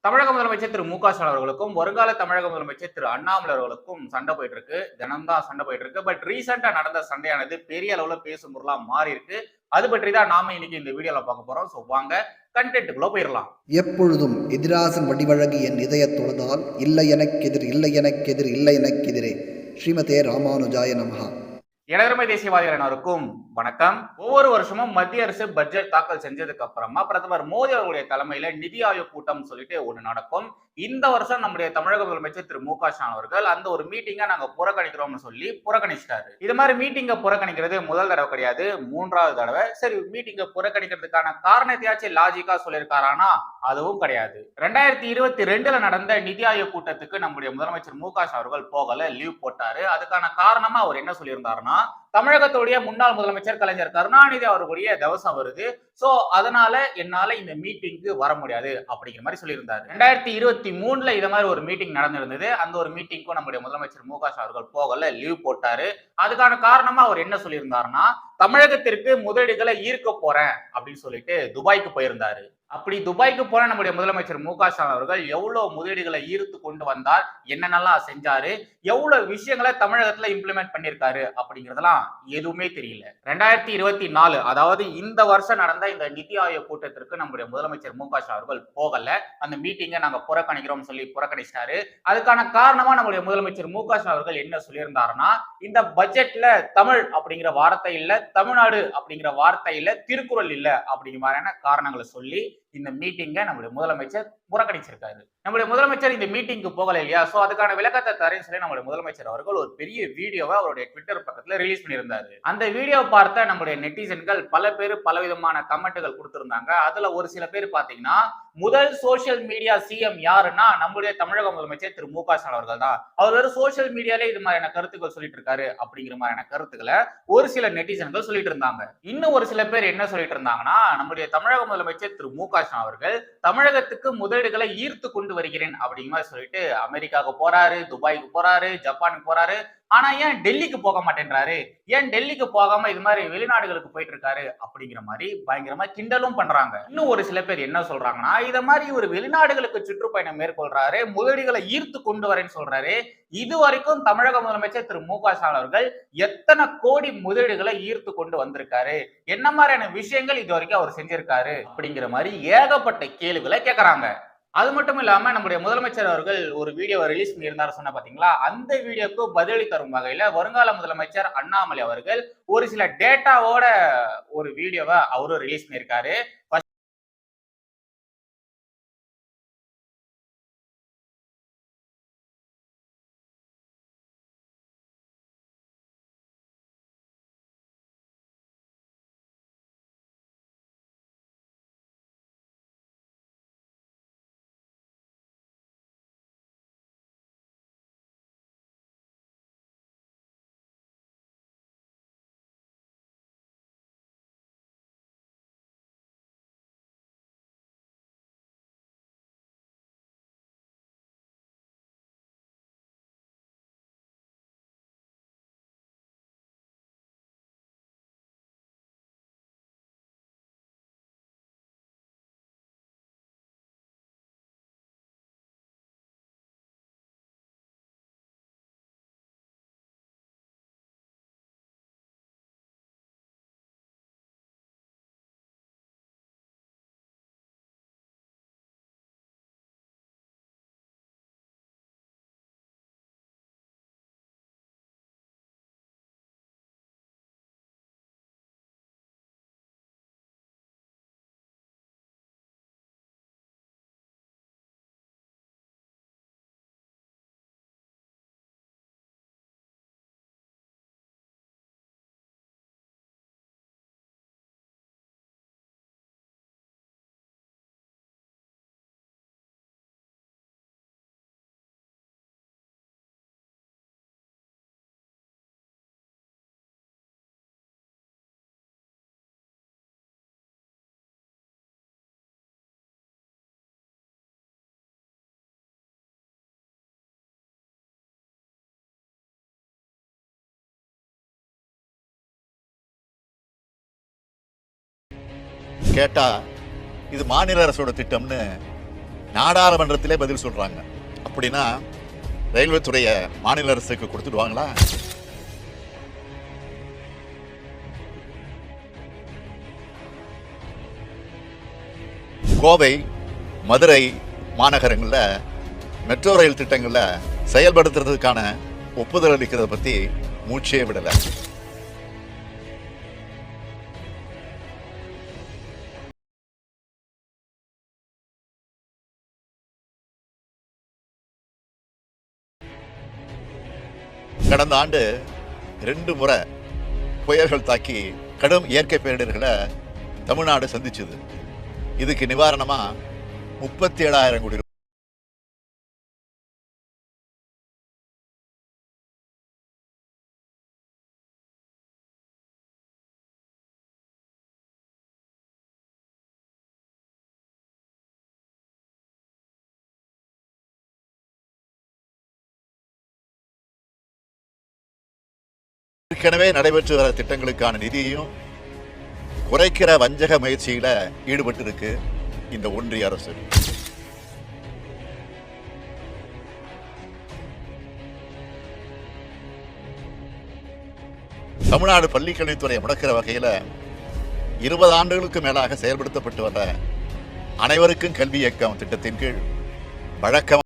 தமிழக முதலமைச்சர் திரு மு.க. ஸ்டாலின் அவர்களுக்கும், வருங்கால தமிழக முதலமைச்சர் திரு அண்ணாமலை அவர்களுக்கும் சண்டை போயிட்டு இருக்கு. தினம்தான் சண்டை போயிட்டு இருக்கு. பட் ரீசெண்டா நடந்த சண்டையானது பெரிய அளவுல பேசும் பொருளா மாறி இருக்கு. அது பற்றி தான் நாம இன்னைக்கு இந்த வீடியோல பார்க்க போறோம். சோ வாங்க கண்டென்ட்குள்ள போயிரலாம். எப்பொழுதும் எதிராசன் வடிவழகு என் இதயத் தொழுதால் இல்லை எனக்கெதிர் இல்லை எனக்கெதிர் இல்லை எனக்கெதிரே. ஸ்ரீமதே ராமானுஜாய நமஹா. எனதருமை தேசியவாதிகள் அனைவருக்கும் வணக்கம். ஒவ்வொரு வருஷமும் மத்திய அரசு பட்ஜெட் தாக்கல் செஞ்சதுக்கு அப்புறமா பிரதமர் மோடி அவர்களுடைய தலைமையில நிதி ஆயோக் கூட்டம் சொல்லிட்டு ஒண்ணு நடக்கும். இந்த வருஷம் நம்முடைய தமிழக முதலமைச்சர் திரு மு.க. ஸ்டாலின் அவர்கள் அந்த ஒரு மீட்டிங்கை நாங்க புறக்கணிக்கிறோம்னு சொல்லி புறக்கணிச்சிட்டாரு. இது மாதிரி மீட்டிங்கை புறக்கணிக்கிறது முதல் தடவை கிடையாது, மூன்றாவது தடவை. சரி, மீட்டிங்கை புறக்கணிக்கிறதுக்கான காரணத்தையாச்சும் லாஜிக்கா சொல்லியிருக்காரானா அதுவும் கிடையாது. 2022 நடந்த நிதி ஆயோக் கூட்டத்துக்கு நம்முடைய முதலமைச்சர் மு.க. ஸ்டாலின் அவர்கள் போகல, லீவ் போட்டாரு. அதுக்கான காரணமா அவர் என்ன சொல்லியிருந்தாருன்னா, தமிழகத்துடைய முன்னாள் முதலமைச்சர் கலைஞர் கருணாநிதி அவர்களுடைய தவசம் வருது, சோ அதனால என்னால இந்த மீட்டிங்க்கு வர முடியாது அப்படிங்கிற மாதிரி சொல்லியிருந்தாரு. 2023 இத மாதிரி ஒரு மீட்டிங் நடந்திருந்தது. அந்த ஒரு மீட்டிங்க்கும் நம்முடைய முதலமைச்சர் மு.க. ஸ்டாலின் அவர்கள் போகல, லீவ் போட்டாரு. அதுக்கான காரணமா அவர் என்ன சொல்லியிருந்தாருன்னா, தமிழகத்திற்கு முதலீடுகளை ஈர்க்க போறேன் அப்படின்னு சொல்லிட்டு துபாய்க்கு போயிருந்தாரு. அப்படி துபாய்க்கு போன நம்முடைய முதலமைச்சர் மு.க. ஸ்டாலின் அவர்கள் எவ்வளவு முதலீடுகளை ஈர்த்து கொண்டு வந்தார், என்னென்னலாம் செஞ்சாரு, எவ்வளவு விஷயங்களை தமிழகத்துல இம்ப்ளிமெண்ட் பண்ணிருக்காரு அப்படிங்கறதெல்லாம் எதுவுமே தெரியல. 2024 அதாவது இந்த வருஷம் நடந்த இந்த நிதி ஆயோக் கூட்டத்திற்கு நம்முடைய முதலமைச்சர் மு.க. ஸ்டாலின் அவர்கள் போகல. அந்த மீட்டிங்கை நாங்க புறக்கணிக்கிறோம் சொல்லி புறக்கணிச்சாரு. அதுக்கான காரணமா நம்முடைய முதலமைச்சர் மு.க. ஸ்டாலின் அவர்கள் என்ன சொல்லியிருந்தாருன்னா, இந்த பட்ஜெட்ல தமிழ் அப்படிங்கிற வார்த்தை இல்ல, தமிழ்நாடு அப்படிங்கிற வார்த்தை இல்ல, திருக்குறள் இல்ல அப்படிங்கிற மாதிரியான காரணங்களை சொல்லி இந்த மீட்டிங்கை நம்முடைய முதலமைச்சர் புறக்கணிச்சிருக்காரு. நம்முடைய முதலமைச்சர் இந்த மீட்டிங்க்கு போகல இல்லையா, சோ அதுக்கான விளக்கத்தை தரேன்னு சொல்லி நம்முடைய முதலமைச்சர் அவர்கள் ஒரு பெரிய வீடியோவை அவருடைய ட்விட்டர் பக்கத்துல ரிலீஸ் பண்ணியிருந்தாரு. அந்த வீடியோவை பார்த்த நம்முடைய நெட்டிசன்கள் பல பேர் பலவிதமான கமெண்ட்கள் கொடுத்திருந்தாங்க. அதுல ஒரு சில பேர் பாத்தீங்கன்னா, முதல் சோசியல் மீடியா சிஎம் யாருன்னா நம்முடைய தமிழக முதலமைச்சர் திரு மு.க. ஸ்டாலின் அவர்கள் தான். அவர் வேற சோசியல் மீடியாலே இது மாதிரியான கருத்துக்கள் சொல்லிட்டு இருக்காரு அப்படிங்கிற மாதிரியான கருத்துக்களை ஒரு சில நெட்டிசன்கள் சொல்லிட்டு இருந்தாங்க. இன்னும் ஒரு சில பேர் என்ன சொல்லிட்டு இருந்தாங்கன்னா, நம்முடைய தமிழக முதலமைச்சர் திரு மு.க. ஸ்டாலின் அவர்கள் தமிழகத்துக்கு முதலீடுகளை ஈர்த்து கொண்டு வருகிறேன் அப்படிங்கிற மாதிரி சொல்லிட்டு அமெரிக்காவுக்கு போறாரு, துபாய்க்கு போறாரு, ஜப்பானுக்கு போறாரு. ஆனா ஏன் டெல்லிக்கு போக மாட்டேன்றாரு, ஏன் டெல்லிக்கு போகாம இது மாதிரி வெளிநாடுகளுக்கு போயிட்டு இருக்காரு அப்படிங்கிற மாதிரி பயங்கரமா கிண்டலும் பண்றாங்க. இன்னும் ஒரு சில பேர் என்ன சொல்றாங்கன்னா, இத மாதிரி ஒரு வெளிநாடுகளுக்கு சுற்றுப்பயணம் மேற்கொள்றாரு, முதலீடுகளை ஈர்த்து கொண்டு வரேன்னு சொல்றாரு. இது வரைக்கும் தமிழக முதலமைச்சர் திரு மு.க. ஸ்டாலின் அவர்கள் எத்தனை கோடி முதலீடுகளை ஈர்த்து கொண்டு வந்திருக்காரு, என்ன மாதிரியான விஷயங்கள் இது வரைக்கும் அவர் செஞ்சிருக்காரு அப்படிங்கிற மாதிரி ஏகப்பட்ட கேள்விகளை கேட்கறாங்க. அது மட்டும் இல்லாம நம்முடைய முதலமைச்சர் அவர்கள் ஒரு வீடியோவை ரிலீஸ் பண்ணியிருந்தாரு சொன்ன பாத்தீங்களா, அந்த வீடியோக்கு பதிலளி தரும் வகையில வருங்கால முதலமைச்சர் அண்ணாமலை அவர்கள் ஒரு சில டேட்டாவோட ஒரு வீடியோவை அவரும் ரிலீஸ் பண்ணியிருக்காரு. கேட்டா இது மாநில அரசோட திட்டம்னு நாடாளுமன்றத்திலே பதில் சொல்றாங்க. அப்படின்னா ரயில்வே துறையை மாநில அரசுக்கு கொடுத்துடுவாங்களா? கோவை, மதுரை மாநகரங்களில் மெட்ரோ ரயில் திட்டங்களில் செயல்படுத்துறதுக்கான ஒப்புதல் அளிக்கிறத பற்றி மூச்சே விடலை. கடந்த ஆண்டு 2 முறை புயல்கள் தாக்கி கடும் இயற்கை பேரிடர்களை தமிழ்நாடு சந்திச்சது. இதுக்கு நிவாரணமா 37,000 கோடி ஏற்கனவே நடைபெற்று வர திட்டங்களுக்கான நிதியையும் குறைக்கிற வஞ்சக முயற்சியில ஈடுபட்டு இருக்கு இந்த ஒன்றிய அரசு. தமிழ்நாடு பள்ளிக்கல்வித்துறையை முடக்கிற வகையில 20 ஆண்டுகளுக்கு மேலாக செயல்படுத்தப்பட்டு வர அனைவருக்கும் கல்வி இயக்கம் திட்டத்தின் கீழ் வழக்கம்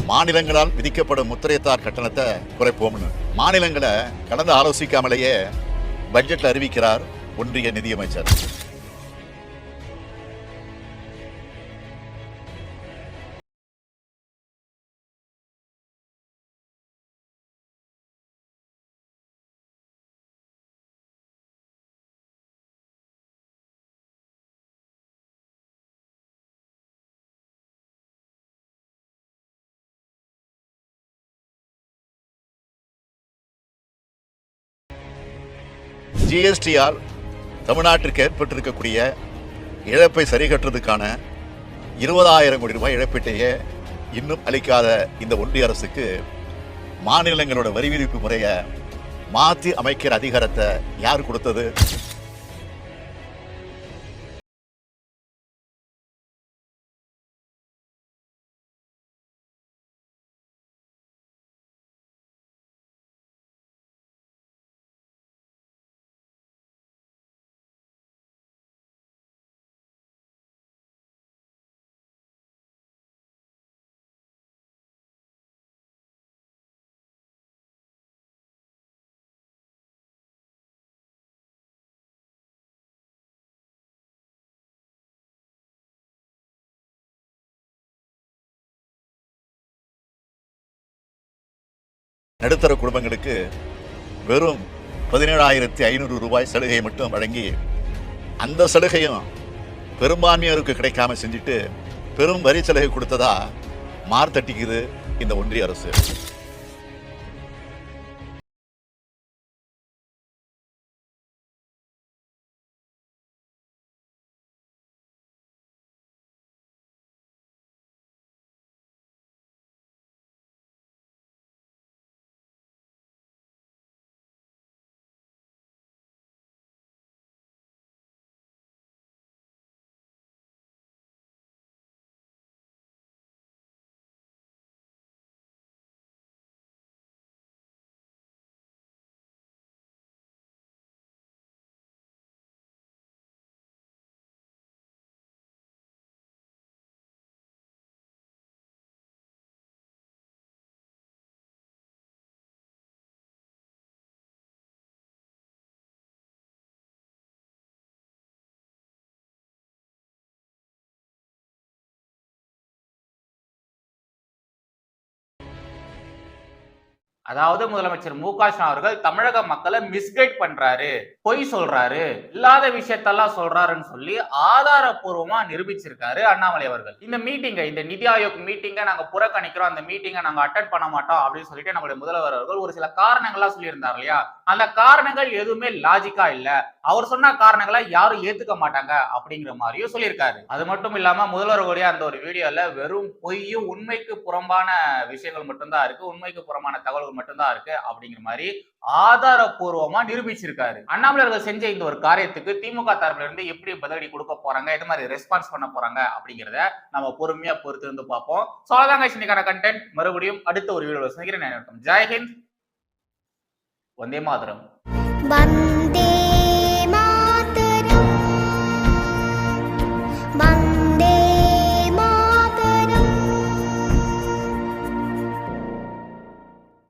மாநிலங்களால் விதிக்கப்படும் முத்திரைத்தார் கட்டணத்தை குறைப்போம்னு மாநிலங்களை கடந்து ஆலோசிக்காமலேயே பட்ஜெட்ல அறிவிக்கிறார் ஒன்றிய நிதியமைச்சர். ஜிஎஸ்டியால் தமிழ்நாட்டிற்கு ஏற்பட்டிருக்கக்கூடிய இழப்பை சரி கட்டுறதுக்கான 20,000 கோடி ரூபாய் இழப்பீட்டையே இன்னும் அளிக்காத இந்த ஒன்றிய அரசுக்கு மாநிலங்களோட வரி விதிப்பு முறையை மாற்றி அமைக்கிற அதிகாரத்தை யார் கொடுத்தது? நடுத்தர குடும்பங்களுக்கு வெறும் 17,500 ரூபாய் சலுகை மட்டும் வழங்கி அந்த சலுகையும் பெரும்பான்மையோருக்கு கிடைக்காம செஞ்சுட்டு பெரும் வரி சலுகை கொடுத்ததா மார்த்தட்டிக்குது இந்த ஒன்றிய அரசு. அதாவது முதலமைச்சர் மு.க.ஸ்டாலின் அவர்கள் தமிழக மக்களை மிஸ்கைட் பண்றாரு, பொய் சொல்றாரு, இல்லாத விஷயத்தெல்லாம் சொல்றாருன்னு சொல்லி ஆதாரப்பூர்வமா நிரூபிச்சிருக்காரு அண்ணாமலை அவர்கள். இந்த மீட்டிங்கை, இந்த நிதி ஆயோக் மீட்டிங்கை நாங்க புறக்கணிக்கிறோம், அந்த மீட்டிங்கை நாங்க அட்டெண்ட் பண்ண மாட்டோம் அப்படின்னு சொல்லிட்டு நம்மளுடைய முதல்வர் அவர்கள் ஒரு சில காரணங்கள்லாம் சொல்லியிருந்தார் இல்லையா? அந்த காரணங்கள் எதுவுமே லாஜிக்கா இல்ல, அவர் சொன்ன காரணங்களை யாரும் ஏத்துக்க மாட்டாங்க அப்படிங்கிற மாதிரியும் சொல்லியிருக்காரு. அது மட்டும் இல்லாம முதல்வர்களுடைய அந்த ஒரு வீடியோல வெறும் பொய்யும் உண்மைக்கு புறம்பான விஷயங்கள் மட்டும்தான் இருக்கு, உண்மைக்கு புறம்பான தகவல்கள் மட்டும்தான் இருக்கு அப்படிங்கிற மாதிரி ஆதாரப்பூர்வமா நிரூபிச்சிருக்காரு. அண்ணாமலை அவர்கள் செஞ்ச இந்த ஒரு காரியத்துக்கு திமுக தரப்புல இருந்து எப்படி பதிலடி கொடுக்க போறாங்க, எது மாதிரி ரெஸ்பான்ஸ் பண்ண போறாங்க அப்படிங்கிறத நம்ம பொறுமையா பொறுத்து இருந்து பார்ப்போம். சோ அதான் guys இன்னைக்கான கண்டென்ட். மறுபடியும் அடுத்த ஒரு வீடியோல சந்திக்கிறேன். ஜெய் ஹிந்த், வந்தே மாதரம்.